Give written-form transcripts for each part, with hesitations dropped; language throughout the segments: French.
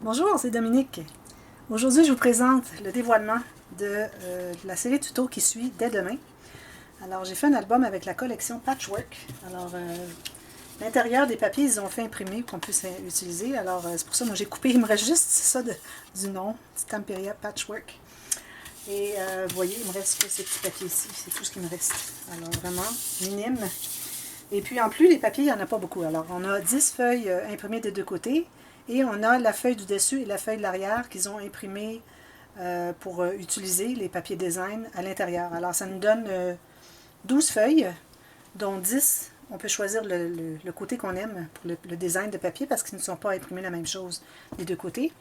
Bonjour, c'est Dominique. Aujourd'hui, je vous présente le dévoilement de la série tuto qui suit dès demain. Alors, j'ai fait un album avec la collection Patchwork. Alors, l'intérieur des papiers, ils ont fait imprimer pour qu'on puisse utiliser. Alors, c'est pour ça que j'ai coupé. Il me reste juste ça du nom, Stamperia Patchwork. Et vous voyez, il me reste que ces petits papiers ici. C'est tout ce qui me reste. Alors, vraiment minime. Et puis, en plus, les papiers, il n'y en a pas beaucoup. Alors, on a 10 feuilles imprimées des deux côtés. Et on a la feuille du dessus et la feuille de l'arrière qu'ils ont imprimées pour utiliser les papiers design à l'intérieur. Alors, ça nous donne 12 feuilles, dont 10. On peut choisir le côté qu'on aime pour le design de papier parce qu'ils ne sont pas imprimés la même chose des deux côtés.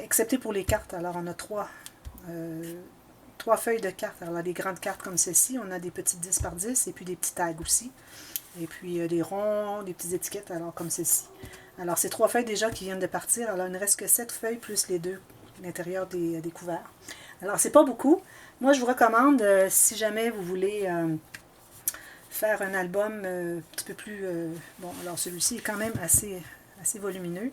Excepté pour les cartes. Alors, on a trois feuilles de cartes. Alors, on a des grandes cartes comme celle-ci. On a des petites 10 par 10 et puis des petits tags aussi. Et puis des ronds, des petites étiquettes, alors comme ceci. Alors, c'est 3 feuilles déjà qui viennent de partir. Alors, il ne reste que 7 feuilles plus les deux, l'intérieur des couverts. Alors, c'est pas beaucoup. Moi, je vous recommande, si jamais vous voulez faire un album un petit peu plus... bon, alors celui-ci est quand même assez volumineux.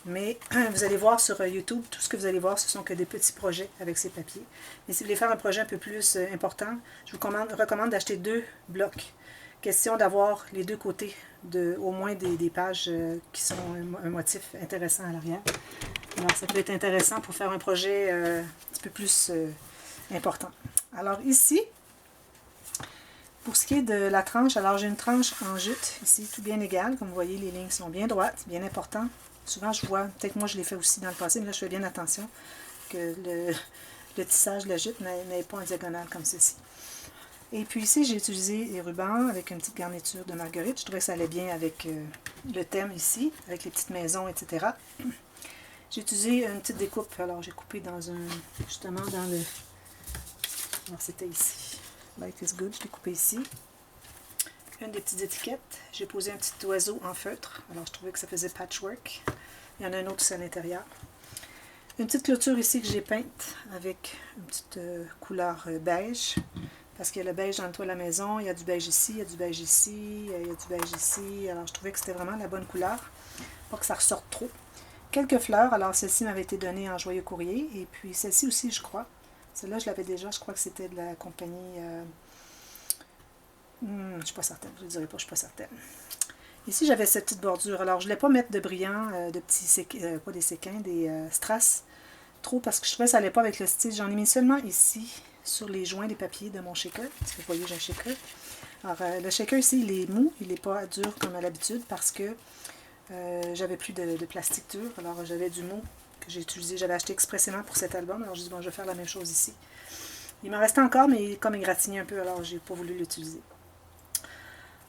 Mais vous allez voir sur YouTube, tout ce que vous allez voir, ce sont que des petits projets avec ces papiers. Mais si vous voulez faire un projet un peu plus important, je vous recommande d'acheter 2 blocs. Question d'avoir les deux côtés, au moins des pages qui sont un motif intéressant à l'arrière. Alors, ça peut être intéressant pour faire un projet un petit peu plus important. Alors ici, pour ce qui est de la tranche, alors j'ai une tranche en jute, ici, tout bien égal. Comme vous voyez, les lignes sont bien droites, bien importantes. Souvent, je vois, peut-être moi je l'ai fait aussi dans le passé, mais là, je fais bien attention que le tissage de la jute n'aille pas en diagonale comme ceci. Et puis ici, j'ai utilisé des rubans avec une petite garniture de marguerite. Je trouvais que ça allait bien avec le thème ici, avec les petites maisons, etc. J'ai utilisé une petite découpe. Alors, j'ai coupé justement dans le... Alors, c'était ici. Life is good. Je l'ai coupé ici. Une des petites étiquettes. J'ai posé un petit oiseau en feutre. Alors, je trouvais que ça faisait patchwork. Il y en a un autre aussi à l'intérieur. Une petite clôture ici que j'ai peinte avec une petite couleur beige. Parce qu'il y a le beige dans le toit de la maison, il y a du beige ici, il y a du beige ici, il y a du beige ici. Alors, je trouvais que c'était vraiment la bonne couleur, pas que ça ressorte trop. Quelques fleurs, alors celle-ci m'avait été donnée en joyeux courrier, et puis celle-ci aussi, je crois. Celle-là, je l'avais déjà, je crois que c'était de la compagnie... je ne suis pas certaine, je ne dirais pas, je ne suis pas certaine. Ici, j'avais cette petite bordure. Alors, je ne voulais pas mettre de brillants, de petits pas des séquins, des strass, trop, parce que je trouvais que ça n'allait pas avec le style. J'en ai mis seulement ici, sur les joints des papiers de mon shaker, parce que vous voyez, j'ai un shaker. Alors, le shaker ici, il est mou, il n'est pas dur comme à l'habitude, parce que j'avais plus de plastique dur, alors j'avais du mou que j'ai utilisé, j'avais acheté expressément pour cet album, alors je dis, bon, je vais faire la même chose ici. Il m'en restait encore, mais comme il gratignait un peu, alors j'ai pas voulu l'utiliser.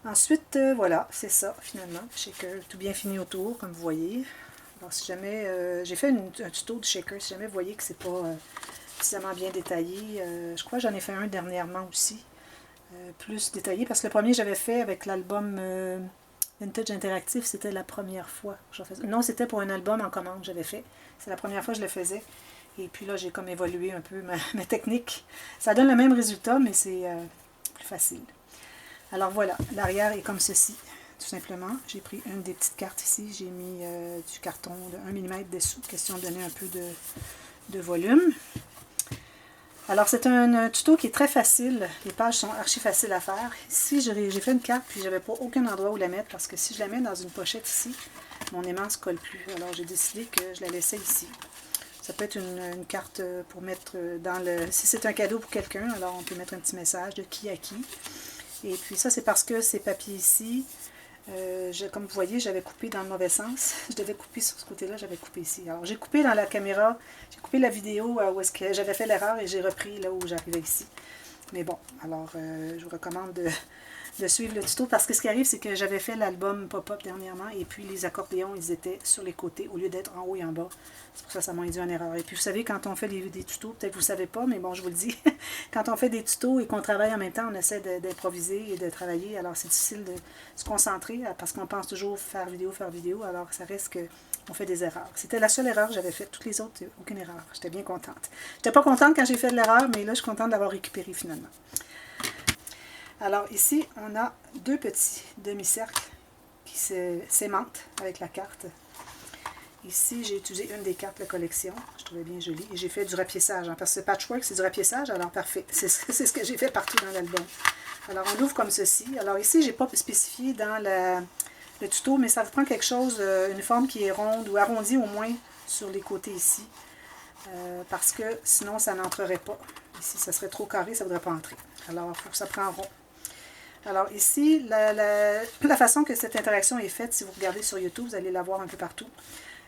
Ensuite, voilà, c'est ça, finalement, shaker tout bien fini autour, comme vous voyez. Alors, si jamais, j'ai fait un tuto de shaker, si jamais vous voyez que c'est pas... suffisamment bien détaillé. Je crois que j'en ai fait un dernièrement aussi, plus détaillé, parce que le premier j'avais fait avec l'album Vintage Interactif, c'était la première fois que j'en faisais. Non, c'était pour un album en commande que j'avais fait. C'est la première fois que je le faisais. Et puis là, j'ai comme évolué un peu ma technique. Ça donne le même résultat, mais c'est plus facile. Alors voilà, l'arrière est comme ceci, tout simplement. J'ai pris une des petites cartes ici, j'ai mis du carton de 1 mm dessous, question de donner un peu de volume. Alors, c'est un tuto qui est très facile. Les pages sont archi faciles à faire. Ici, j'ai fait une carte, puis j'avais pas aucun endroit où la mettre, parce que si je la mets dans une pochette ici, mon aimant ne se colle plus. Alors, j'ai décidé que je la laissais ici. Ça peut être une carte pour mettre dans le... Si c'est un cadeau pour quelqu'un, alors on peut mettre un petit message de qui à qui. Et puis ça, c'est parce que ces papiers ici, comme vous voyez, j'avais coupé dans le mauvais sens. Je devais couper sur ce côté-là, j'avais coupé ici. Alors, j'ai coupé dans la caméra, j'ai coupé la vidéo où est-ce que j'avais fait l'erreur et j'ai repris là où j'arrivais ici. Mais bon, alors, je vous recommande de suivre le tuto parce que ce qui arrive, c'est que j'avais fait l'album pop-up dernièrement et puis les accordéons, ils étaient sur les côtés au lieu d'être en haut et en bas. C'est pour ça que ça m'a induit en erreur. Et puis, vous savez, quand on fait des tutos, peut-être que vous ne savez pas, mais bon, je vous le dis, quand on fait des tutos et qu'on travaille en même temps, on essaie d'improviser et de travailler. Alors, c'est difficile de se concentrer parce qu'on pense toujours faire vidéo. Alors, ça reste qu'on fait des erreurs. C'était la seule erreur que j'avais faite. Toutes les autres, aucune erreur. J'étais bien contente. J'étais pas contente quand j'ai fait de l'erreur, mais là, je suis contente d'avoir récupéré finalement. Alors ici, on a 2 petits demi-cercles qui s'aimantent avec la carte. ici, j'ai utilisé une des cartes de la collection. Je trouvais bien jolie. Et j'ai fait du rapiessage. Hein, parce que patchwork, c'est du rapiessage. Alors, parfait. C'est ce que j'ai fait partout dans l'album. Alors, on l'ouvre comme ceci. Alors, ici, je n'ai pas spécifié dans le tuto, mais ça vous prend quelque chose, une forme qui est ronde ou arrondie au moins sur les côtés ici. Parce que sinon, ça n'entrerait pas. Ici, ça serait trop carré, ça ne voudrait pas entrer. Alors, il faut que ça prenne rond. Alors ici, la façon que cette interaction est faite, si vous regardez sur YouTube, vous allez la voir un peu partout.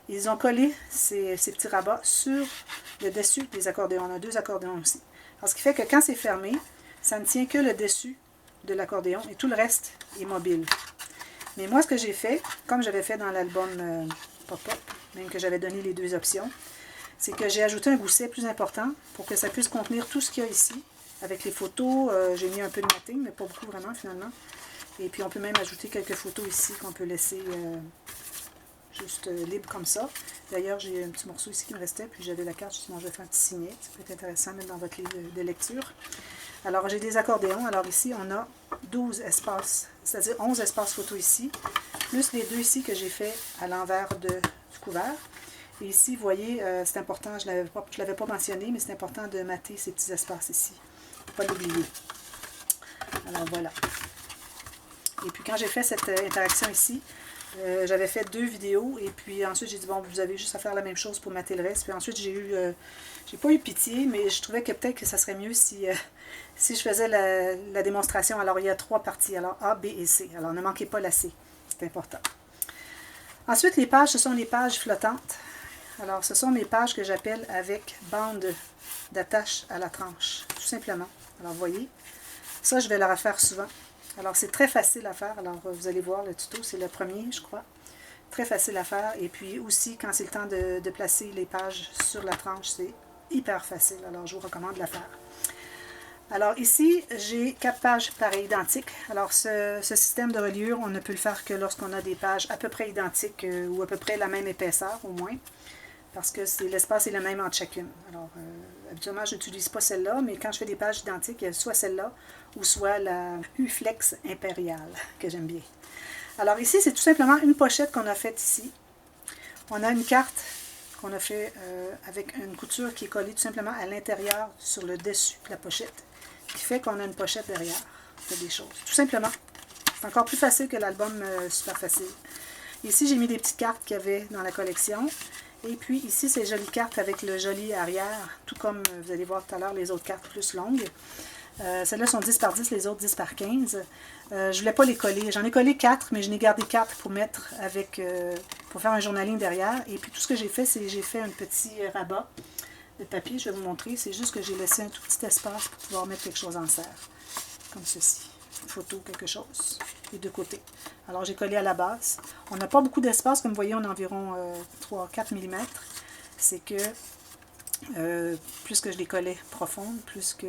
Ils ont collé ces petits rabats sur le dessus des accordéons. On a 2 accordéons aussi. Alors, ce qui fait que quand c'est fermé, ça ne tient que le dessus de l'accordéon et tout le reste est mobile. Mais moi, ce que j'ai fait, comme j'avais fait dans l'album Pop-Up, même que j'avais donné les 2 options, c'est que j'ai ajouté un gousset plus important pour que ça puisse contenir tout ce qu'il y a ici. Avec les photos, j'ai mis un peu de matting, mais pas beaucoup vraiment finalement. Et puis on peut même ajouter quelques photos ici qu'on peut laisser juste libre comme ça. D'ailleurs, j'ai un petit morceau ici qui me restait, puis j'avais la carte, justement je vais faire un petit signet. Ça peut être intéressant même dans votre livre de lecture. Alors j'ai des accordéons. Alors ici, on a 12 espaces, c'est-à-dire 11 espaces photos ici, plus les 2 ici que j'ai fait à l'envers du couvert. Et ici, vous voyez, c'est important, je ne l'avais pas mentionné, mais c'est important de mater ces petits espaces ici. Pas l'oublier. Alors voilà. Et puis quand j'ai fait cette interaction ici, j'avais fait 2 vidéos et puis ensuite j'ai dit bon, vous avez juste à faire la même chose pour mater le reste. Puis ensuite j'ai pas eu pitié, mais je trouvais que peut-être que ça serait mieux si je faisais la démonstration. Alors il y a 3 parties, alors A, B et C. Alors ne manquez pas la C, c'est important. Ensuite les pages, ce sont les pages flottantes. Alors ce sont mes pages que j'appelle avec bande d'attache à la tranche, tout simplement. Alors, vous voyez, ça, je vais le refaire souvent. Alors, c'est très facile à faire. Alors, vous allez voir le tuto, c'est le premier, je crois. Très facile à faire. Et puis aussi, quand c'est le temps de placer les pages sur la tranche, c'est hyper facile. Alors, je vous recommande de la faire. Alors, ici, j'ai 4 pages pareilles, identiques. Alors, ce système de reliure, on ne peut le faire que lorsqu'on a des pages à peu près identiques ou à peu près la même épaisseur, au moins. Parce que l'espace est le même entre chacune. Alors, habituellement, je n'utilise pas celle-là, mais quand je fais des pages identiques, il y a soit celle-là ou soit la U-Flex impériale, que j'aime bien. Alors ici, c'est tout simplement une pochette qu'on a faite ici. On a une carte qu'on a fait avec une couture qui est collée tout simplement à l'intérieur sur le dessus de la pochette, qui fait qu'on a une pochette derrière. C'est des choses. Tout simplement. C'est encore plus facile que l'album Super Facile. Ici, j'ai mis des petites cartes qu'il y avait dans la collection. Et puis ici, ces jolies cartes avec le joli arrière, tout comme vous allez voir tout à l'heure les autres cartes plus longues. Celles-là sont 10 par 10, les autres 10 par 15. Je ne voulais pas les coller. J'en ai collé 4, mais je n'ai gardé 4 pour mettre pour faire un journaling derrière. Et puis tout ce que j'ai fait, c'est que j'ai fait un petit rabat de papier. Je vais vous montrer. C'est juste que j'ai laissé un tout petit espace pour pouvoir mettre quelque chose en serre. Comme ceci. Une photo, quelque chose. Les 2 côtés. Alors j'ai collé à la base. On n'a pas beaucoup d'espace, comme vous voyez, on a environ 3-4 mm. C'est que plus que je les collais profondes, plus que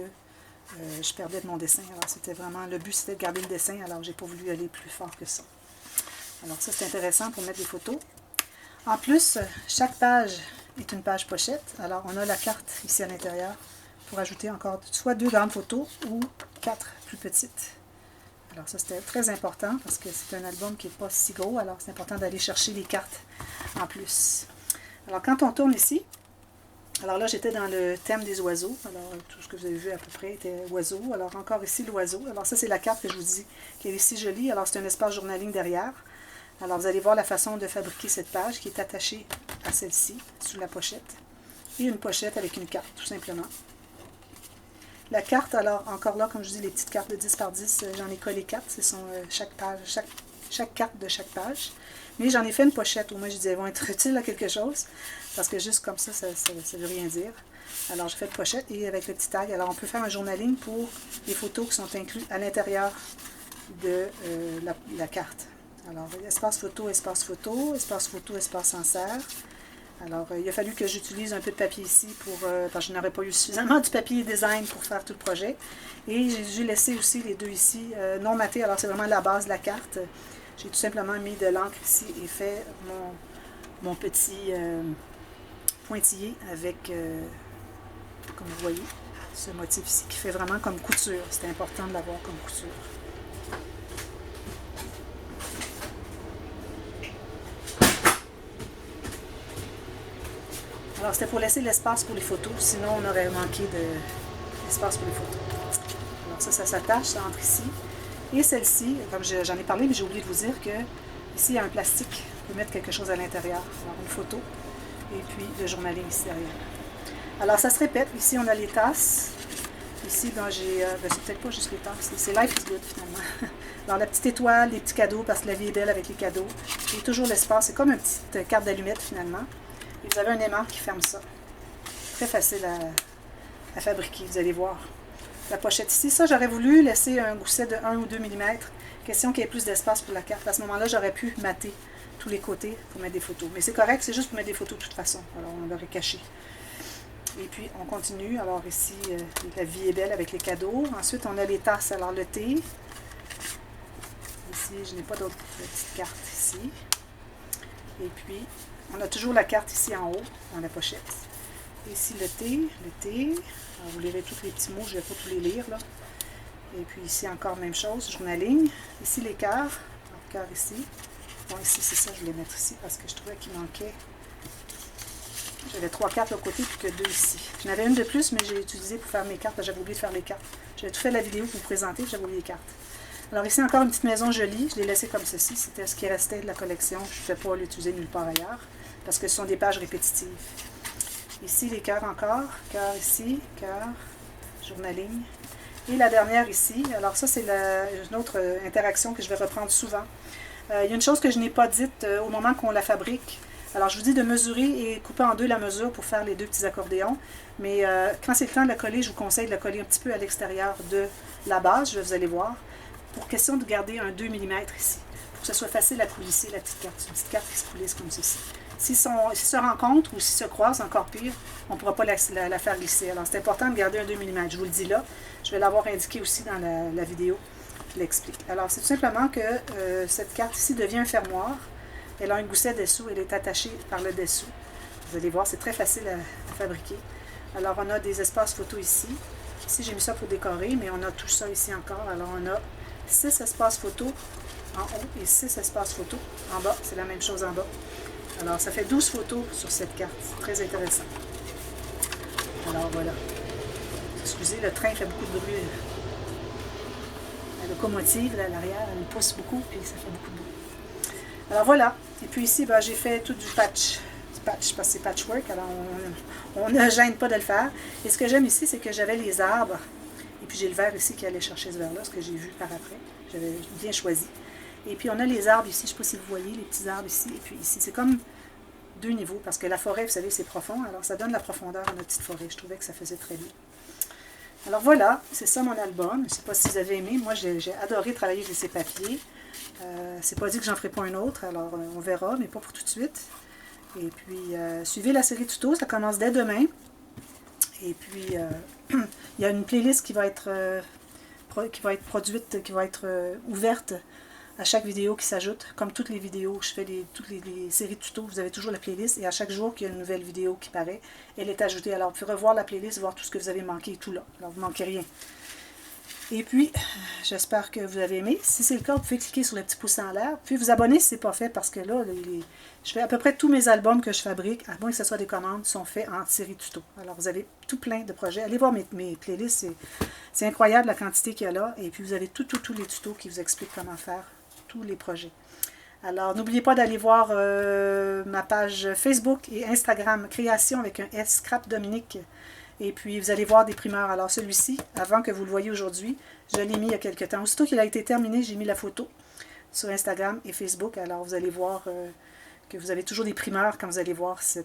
je perdais de mon dessin. Alors c'était vraiment, le but c'était de garder le dessin, alors j'ai pas voulu aller plus fort que ça. Alors ça c'est intéressant pour mettre des photos. En plus, chaque page est une page pochette. Alors on a la carte ici à l'intérieur pour ajouter encore soit 2 grandes photos ou 4 plus petites. Alors ça, c'était très important parce que c'est un album qui n'est pas si gros, alors c'est important d'aller chercher les cartes en plus. Alors quand on tourne ici, alors là j'étais dans le thème des oiseaux, alors tout ce que vous avez vu à peu près était oiseaux. Alors encore ici l'oiseau, alors ça c'est la carte que je vous dis qui est si jolie, alors c'est un espace journaling derrière. Alors vous allez voir la façon de fabriquer cette page qui est attachée à celle-ci, sous la pochette. Et une pochette avec une carte, tout simplement. La carte, alors, encore là, comme je dis, les petites cartes de 10 par 10, j'en ai collé 4. Ce sont chaque carte de chaque page. Mais j'en ai fait une pochette où moi, je disais, elles vont être utiles à quelque chose. Parce que juste comme ça ne veut rien dire. Alors, j'ai fait une pochette et avec le petit tag. Alors, on peut faire un journaling pour les photos qui sont incluses à l'intérieur de la carte. Alors, espace photo, espace photo, espace photo, espace en serre. Alors, il a fallu que j'utilise un peu de papier ici parce que je n'aurais pas eu suffisamment du papier design pour faire tout le projet. Et j'ai laissé aussi les 2 ici non matés. Alors, c'est vraiment la base de la carte. J'ai tout simplement mis de l'encre ici et fait mon petit pointillé avec, comme vous voyez, ce motif ici qui fait vraiment comme couture. C'est important de l'avoir comme couture. Alors, c'était pour laisser l'espace pour les photos, sinon on aurait manqué d'espace pour les photos. Alors ça s'attache, ça entre ici. Et celle-ci, comme j'en ai parlé, mais j'ai oublié de vous dire que ici, il y a un plastique. On peut mettre quelque chose à l'intérieur. Alors, une photo. Et puis, le journaling ici derrière. Alors, ça se répète. Ici, on a les tasses. Ici, ben, c'est peut-être pas juste les tasses. C'est Life is Good, finalement. Alors, la petite étoile, les petits cadeaux, parce que la vie est belle avec les cadeaux. Il y a toujours l'espace. C'est comme une petite carte d'allumette, finalement. Et vous avez un aimant qui ferme ça. Très facile à fabriquer, vous allez voir. La pochette ici, ça, j'aurais voulu laisser un gousset de 1 ou 2 mm. Question qu'il y ait plus d'espace pour la carte. À ce moment-là, j'aurais pu mater tous les côtés pour mettre des photos. Mais c'est correct, c'est juste pour mettre des photos de toute façon. Alors, on l'aurait caché. Et puis, on continue. Alors, ici, la vie est belle avec les cadeaux. Ensuite, on a les tasses. Alors, le thé. Ici, je n'ai pas d'autres petites cartes ici. Et puis, on a toujours la carte ici en haut, dans la pochette. Ici, le thé. Alors, vous lirez tous les petits mots, je ne vais pas tous les lire, là. Et puis ici, encore même chose, journaling. Ici, les cœurs. Un cœur ici. Bon, ici, c'est ça, je vais les mettre ici parce que je trouvais qu'il manquait. J'avais 3 cartes de l'autre côté, puis que 2 ici. J'en avais une de plus, mais j'ai utilisé pour faire mes cartes. J'avais oublié de faire les cartes. J'avais tout fait la vidéo pour vous présenter, puis j'avais oublié les cartes. Alors ici, encore une petite maison jolie. Je l'ai laissée comme ceci. C'était ce qui restait de la collection. Je ne vais pas l'utiliser nulle part ailleurs, parce que ce sont des pages répétitives. Ici, les cœurs encore. Cœur ici, cœur, journaling. Et la dernière ici. Alors ça, c'est une autre interaction que je vais reprendre souvent. Il y a une chose que je n'ai pas dite au moment qu'on la fabrique. Alors, je vous dis de mesurer et couper en deux la mesure pour faire les 2 petits accordéons. Mais quand c'est le temps de la coller, je vous conseille de la coller un petit peu à l'extérieur de la base, vous allez voir. Pour question de garder un 2 mm ici. Pour que ce soit facile à coulisser la petite carte. Une petite carte qui se coulisse comme ceci. S'ils se rencontrent ou s'ils se croisent, encore pire, on ne pourra pas la faire glisser. Alors, c'est important de garder un 2 mm. Je vous le dis là. Je vais l'avoir indiqué aussi dans la vidéo. Je l'explique. Alors, c'est tout simplement que cette carte ici devient un fermoir. Elle a un gousset dessous. Elle est attachée par le dessous. Vous allez voir, c'est très facile à fabriquer. Alors, on a des espaces photos ici. Ici, j'ai mis ça pour décorer, mais on a tout ça ici encore. Alors, on a 6 espaces photos en haut et 6 espaces photos en bas. C'est la même chose en bas. Alors, ça fait 12 photos sur cette carte. C'est très intéressant. Alors, voilà. Excusez, le train fait beaucoup de bruit. La locomotive, là, à l'arrière, elle pousse beaucoup et ça fait beaucoup de bruit. Alors, voilà. Et puis ici, ben, j'ai fait tout du patch. Parce que c'est patchwork, alors on ne gêne pas de le faire. Et ce que j'aime ici, c'est que j'avais les arbres. Et puis j'ai le verre ici qui allait chercher ce verre-là, ce que j'ai vu par après. J'avais bien choisi. Et puis on a les arbres ici, je ne sais pas si vous voyez, les petits arbres ici. Et puis ici, c'est comme 2 niveaux, parce que la forêt, vous savez, c'est profond. Alors ça donne la profondeur à notre petite forêt. Je trouvais que ça faisait très bien. Alors voilà, c'est ça mon album. Je ne sais pas si vous avez aimé. Moi, j'ai adoré travailler avec ces papiers. C'est pas dit que j'en ferai pas un autre, alors on verra, mais pas pour tout de suite. Et puis, suivez la série tuto, ça commence dès demain. Et puis, il y a une playlist qui va être produite, qui va être ouverte à chaque vidéo qui s'ajoute. Comme toutes les vidéos, je fais toutes les séries tuto, vous avez toujours la playlist. Et à chaque jour qu'il y a une nouvelle vidéo qui paraît, elle est ajoutée. Alors, vous pouvez revoir la playlist, voir tout ce que vous avez manqué, tout là. Alors, vous ne manquez rien. Et puis, j'espère que vous avez aimé. Si c'est le cas, vous pouvez cliquer sur le petit pouce en l'air. Puis vous abonner si ce n'est pas fait, parce que là, je fais à peu près tous mes albums que je fabrique, à moins que ce soit des commandes, sont faits en série tuto. Alors, vous avez tout plein de projets. Allez voir mes playlists, c'est incroyable la quantité qu'il y a là. Et puis, vous avez tous les tutos qui vous expliquent comment faire tous les projets. Alors, n'oubliez pas d'aller voir ma page Facebook et Instagram, Création avec un S, Scrap Dominique. Et puis, vous allez voir des primeurs. Alors, celui-ci, avant que vous le voyez aujourd'hui, je l'ai mis il y a quelques temps. Aussitôt qu'il a été terminé, j'ai mis la photo sur Instagram et Facebook. Alors, vous allez voir que vous avez toujours des primeurs quand vous allez voir ces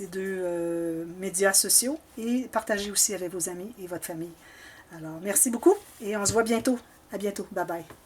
2 médias sociaux. Et partagez aussi avec vos amis et votre famille. Alors, merci beaucoup et on se voit bientôt. À bientôt. Bye bye.